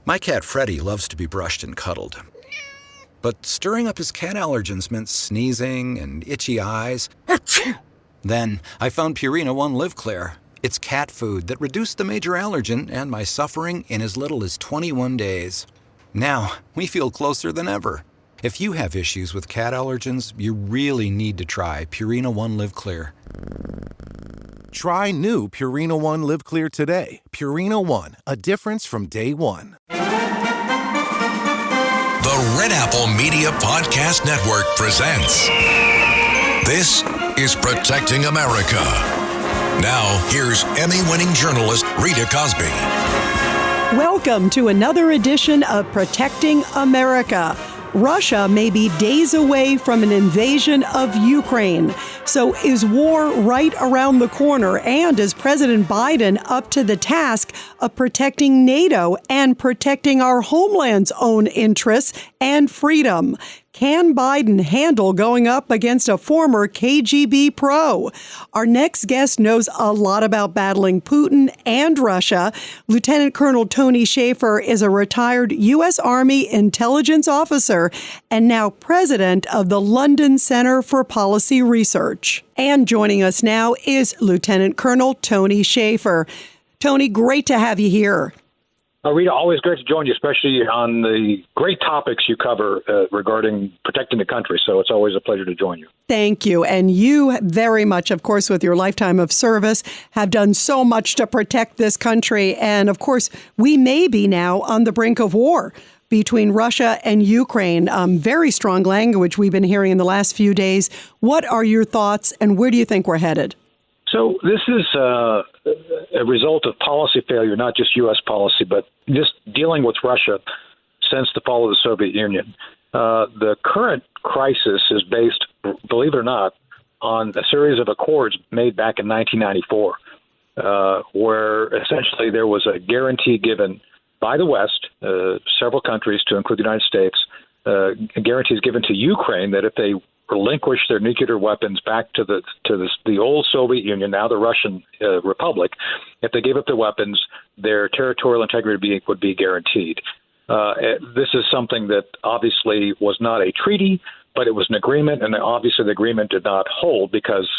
My cat Freddie loves to be brushed and cuddled. But stirring up his cat allergens meant sneezing and itchy eyes. Then I found Purina One Live Clear. It's cat food that reduced the major allergen and my suffering in as little as 21 days. Now, we feel closer than ever. If you have issues with cat allergens, you really need to try Purina One Live Clear. Try new Purina One Live Clear today. Purina One, a difference from day one. The Red Apple Media Podcast Network presents This is Protecting America. Now, here's Emmy-winning journalist Rita Cosby. Welcome to another edition of Protecting America. Russia may be days away from an invasion of Ukraine. So is war right around the corner? And is President Biden up to the task of protecting NATO and protecting our homeland's own interests and freedom? Can Biden handle going up against a former KGB pro? Our next guest knows a lot about battling Putin and Russia. Lieutenant Colonel Tony Shaffer is a retired U.S. Army intelligence officer and now president of the London Center for Policy Research. And joining us now is Lieutenant Colonel Tony Shaffer. Tony, great to have you here. Rita, always great to join you, especially on the great topics you cover regarding protecting the country. So it's always a pleasure to join you. Thank you. And you very much, of course, with your lifetime of service, have done so much to protect this country. And of course, we may be now on the brink of war between Russia and Ukraine. Very strong language we've been hearing in the last few days. What are your thoughts and where do you think we're headed? So this is a result of policy failure, not just U.S. policy, but just dealing with Russia since the fall of the Soviet Union. The current crisis is based, believe it or not, on a series of accords made back in 1994, where essentially there was a guarantee given by the West, several countries to include the United States, guarantees given to Ukraine that if they relinquish their nuclear weapons back to the old Soviet Union, now the Russian Republic, if they gave up their weapons, their territorial integrity would be guaranteed. This is something that obviously was not a treaty, but it was an agreement, and obviously the agreement did not hold because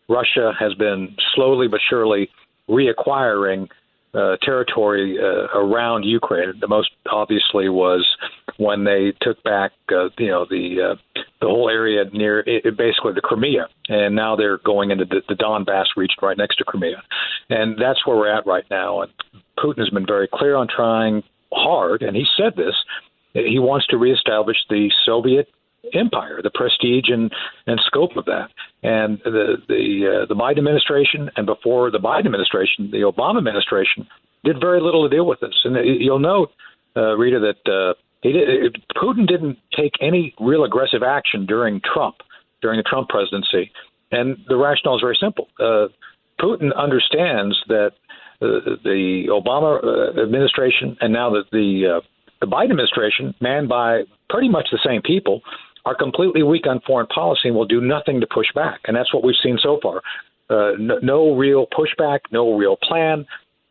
Russia has been slowly but surely reacquiring territory around Ukraine. The most obviously was when they took back, the whole area near basically the Crimea, and now they're going into the Donbass region right next to Crimea, and that's where we're at right now. And Putin has been very clear on trying hard, and he said this: he wants to reestablish the Soviet empire, the prestige and scope of that. And the Biden administration, and before the Biden administration, the Obama administration did very little to deal with this. And you'll note, Rita, that Putin didn't take any real aggressive action during the Trump presidency. And the rationale is very simple. Putin understands that the Obama administration and now the Biden administration, manned by pretty much the same people, are completely weak on foreign policy and will do nothing to push back. And that's what we've seen so far. No real pushback, no real plan,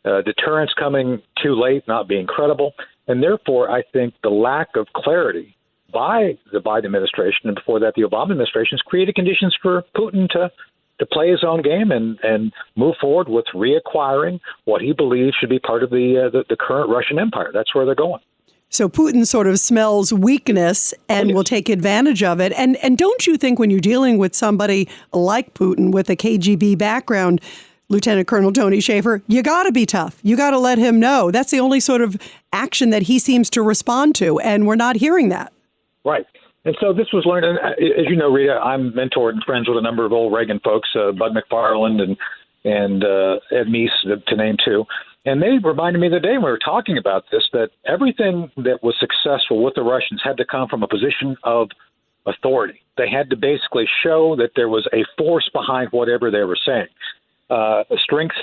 deterrence coming too late, not being credible. And therefore, I think the lack of clarity by the Biden administration and before that the Obama administration has created conditions for Putin to play his own game and move forward with reacquiring what he believes should be part of the current Russian empire. That's where they're going. So Putin sort of smells weakness and will take advantage of it. And don't you think when you're dealing with somebody like Putin with a KGB background, Lieutenant Colonel Tony Shaffer, you got to be tough. You got to let him know. That's the only sort of action that he seems to respond to. And we're not hearing that. Right. And so this was learned. And as you know, Rita, I'm mentored and friends with a number of old Reagan folks, Bud McFarland and Ed Meese, to name two. And they reminded me the day when we were talking about this, that everything that was successful with the Russians had to come from a position of authority. They had to basically show that there was a force behind whatever they were saying. Strength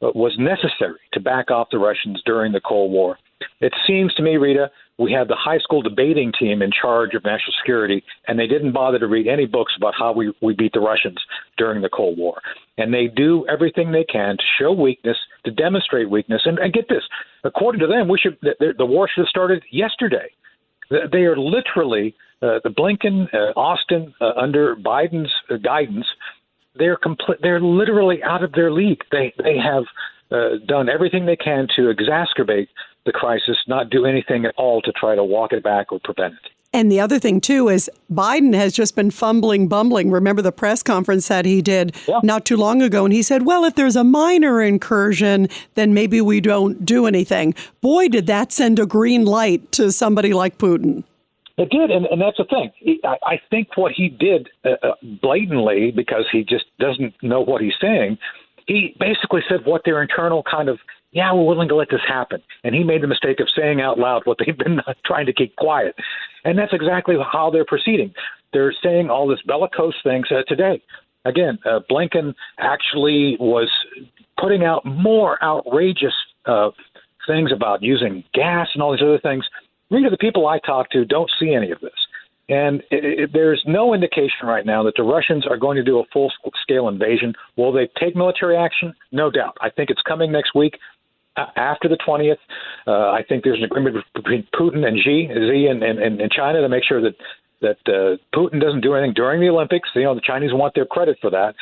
was necessary to back off the Russians during the Cold War. It seems to me, Rita, we had the high school debating team in charge of national security, and they didn't bother to read any books about how we beat the Russians during the Cold War. And they do everything they can to show weakness, to demonstrate weakness. And get this, according to them, the war should have started yesterday. They are literally, the Blinken, Austin, under Biden's guidance, they're literally out of their league. They have done everything they can to exacerbate the crisis, not do anything at all to try to walk it back or prevent it. And the other thing, too, is Biden has just been bumbling. Remember the press conference that he did not too long ago, and he said, well, if there's a minor incursion, then maybe we don't do anything. Boy, did that send a green light to somebody like Putin. It did, and that's the thing. I think what he did blatantly, because he just doesn't know what he's saying, he basically said what their internal kind of, we're willing to let this happen. And he made the mistake of saying out loud what they've been trying to keep quiet. And that's exactly how they're proceeding. They're saying all this bellicose things today. Again, Blinken actually was putting out more outrageous things about using gas and all these other things. Rita, the people I talk to don't see any of this. And there's no indication right now that the Russians are going to do a full-scale invasion. Will they take military action? No doubt. I think it's coming next week after the 20th. I think there's an agreement between Putin and Xi and China to make sure that Putin doesn't do anything during the Olympics. The Chinese want their credit for that.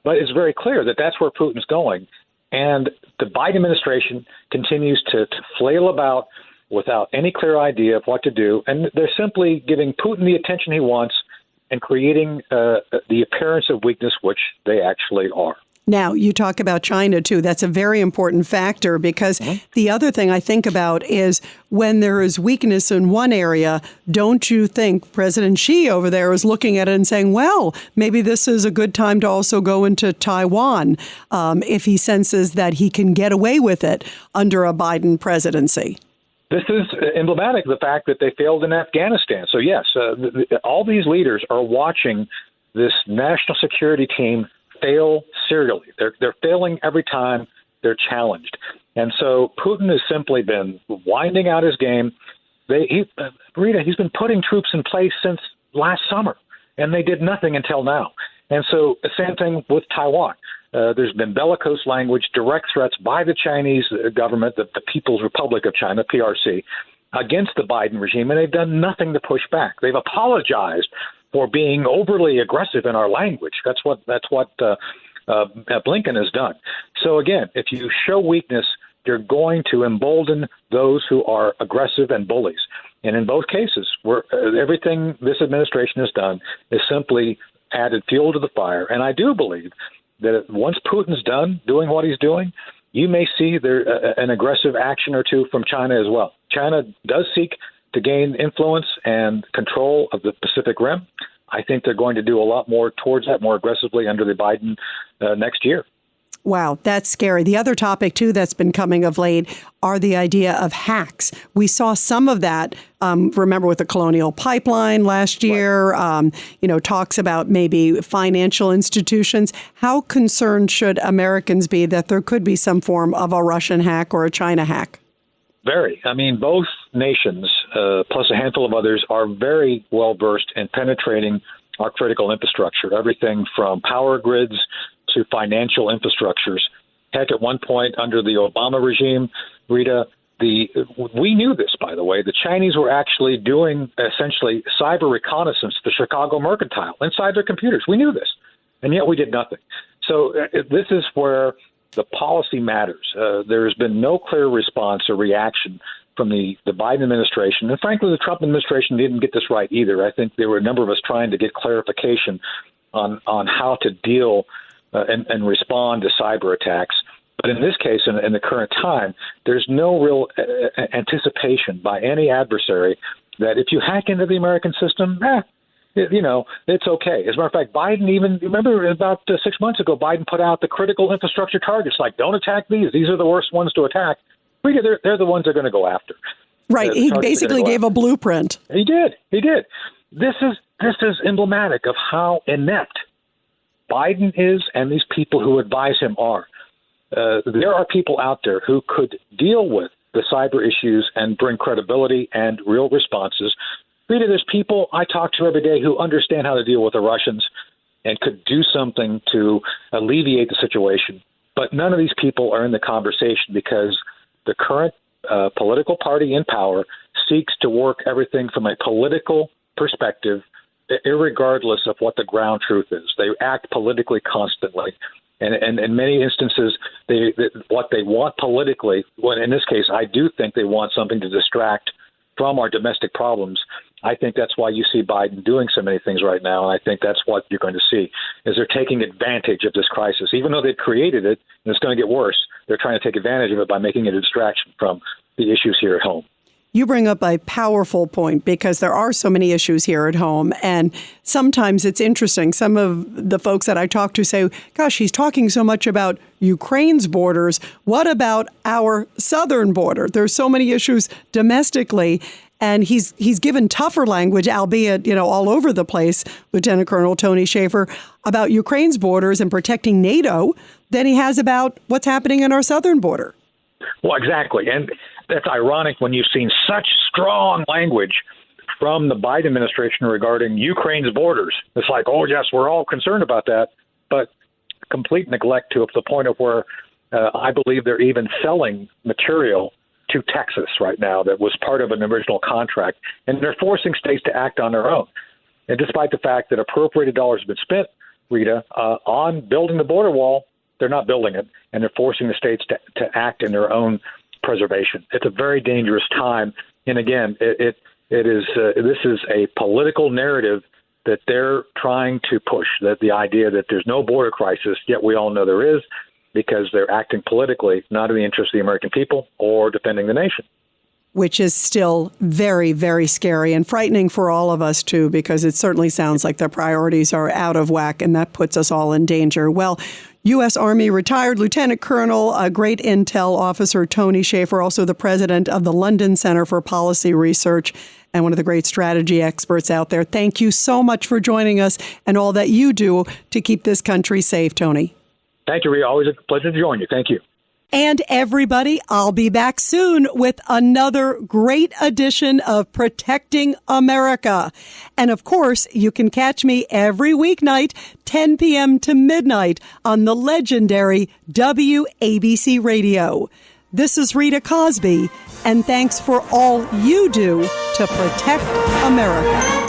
But it's very clear that that's where Putin's going. And the Biden administration continues to flail about without any clear idea of what to do. And they're simply giving Putin the attention he wants and creating the appearance of weakness, which they actually are. Now, you talk about China, too. That's a very important factor because the other thing I think about is when there is weakness in one area, don't you think President Xi over there is looking at it and saying, well, maybe this is a good time to also go into Taiwan if he senses that he can get away with it under a Biden presidency? This is emblematic of the fact that they failed in Afghanistan. So, yes, all these leaders are watching this national security team fail serially. They're failing every time they're challenged. And so Putin has simply been winding out his game. Rita, he's been putting troops in place since last summer, and they did nothing until now. And so the same thing with Taiwan. There's been bellicose language, direct threats by the Chinese government, the People's Republic of China, PRC, against the Biden regime, and they've done nothing to push back. They've apologized for being overly aggressive in our language. That's what Blinken has done. So again, if you show weakness, you're going to embolden those who are aggressive and bullies. And in both cases, everything this administration has done is simply added fuel to the fire. And I do believe that once Putin's done doing what he's doing, you may see an aggressive action or two from China as well. China does seek to gain influence and control of the Pacific Rim. I think they're going to do a lot more towards that more aggressively under the Biden next year. Wow, that's scary. The other topic, too, that's been coming of late are the idea of hacks. We saw some of that, remember, with the Colonial Pipeline last year, talks about maybe financial institutions. How concerned should Americans be that there could be some form of a Russian hack or a China hack? Very. I mean, both nations, plus a handful of others, are very well versed in penetrating our critical infrastructure, everything from power grids to financial infrastructures. Heck, at one point under the Obama regime, Rita, we knew this, by the way. The Chinese were actually doing essentially cyber reconnaissance to the Chicago Mercantile inside their computers. We knew this, and yet we did nothing. So this is where the policy matters. There has been no clear response or reaction from the Biden administration. And frankly, the Trump administration didn't get this right either. I think there were a number of us trying to get clarification on how to deal and respond to cyber attacks. But in this case, in the current time, there's no real anticipation by any adversary that if you hack into the American system, it's okay. As a matter of fact, Biden even, remember about 6 months ago, Biden put out the critical infrastructure targets, like don't attack these. These are the worst ones to attack. They're the ones they're going to go after. Right. He basically gave a blueprint. He did. This is emblematic of how inept Biden is and these people who advise him are. There are people out there who could deal with the cyber issues and bring credibility and real responses. Rita, there's people I talk to every day who understand how to deal with the Russians and could do something to alleviate the situation. But none of these people are in the conversation because the current political party in power seeks to work everything from a political perspective, irregardless of what the ground truth is. They act politically constantly. And in many instances, what they want politically, well, in this case, I do think they want something to distract from our domestic problems. I think that's why you see Biden doing so many things right now, and I think that's what you're going to see, is they're taking advantage of this crisis. Even though they've created it, and it's going to get worse, they're trying to take advantage of it by making it a distraction from the issues here at home. You bring up a powerful point because there are so many issues here at home. And sometimes it's interesting. Some of the folks that I talk to say, gosh, he's talking so much about Ukraine's borders. What about our southern border? There's so many issues domestically. And he's given tougher language, albeit, all over the place, Lieutenant Colonel Tony Shaffer, about Ukraine's borders and protecting NATO than he has about what's happening in our southern border. Well, exactly. And that's ironic when you've seen such strong language from the Biden administration regarding Ukraine's borders. It's like, oh, yes, we're all concerned about that, but complete neglect to the point of where I believe they're even selling material to Texas right now that was part of an original contract, and they're forcing states to act on their own. And despite the fact that appropriated dollars have been spent, Rita, on building the border wall, they're not building it, and they're forcing the states to act in their own preservation. It's a very dangerous time, and again, this is a political narrative that they're trying to push, that the idea that there's no border crisis, yet we all know there is, because they're acting politically, not in the interest of the American people or defending the nation. Which is still very, very scary and frightening for all of us, too, because it certainly sounds like their priorities are out of whack, and that puts us all in danger. Well, U.S. Army retired Lieutenant Colonel, a great intel officer, Tony Shaffer, also the president of the London Center for Policy Research and one of the great strategy experts out there. Thank you so much for joining us and all that you do to keep this country safe, Tony. Thank you, Rita. Always a pleasure to join you. Thank you. And everybody, I'll be back soon with another great edition of Protecting America. And of course, you can catch me every weeknight, 10 p.m. to midnight on the legendary WABC Radio. This is Rita Cosby, and thanks for all you do to protect America.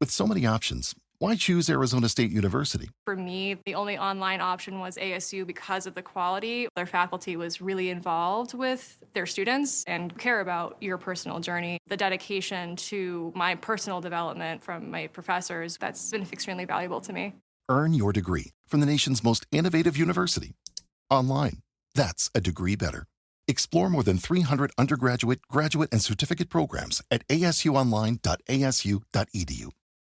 With so many options, why choose Arizona State University? For me, the only online option was ASU because of the quality. Their faculty was really involved with their students and care about your personal journey. The dedication to my personal development from my professors, that's been extremely valuable to me. Earn your degree from the nation's most innovative university. Online. That's a degree better. Explore more than 300 undergraduate, graduate, and certificate programs at asuonline.asu.edu.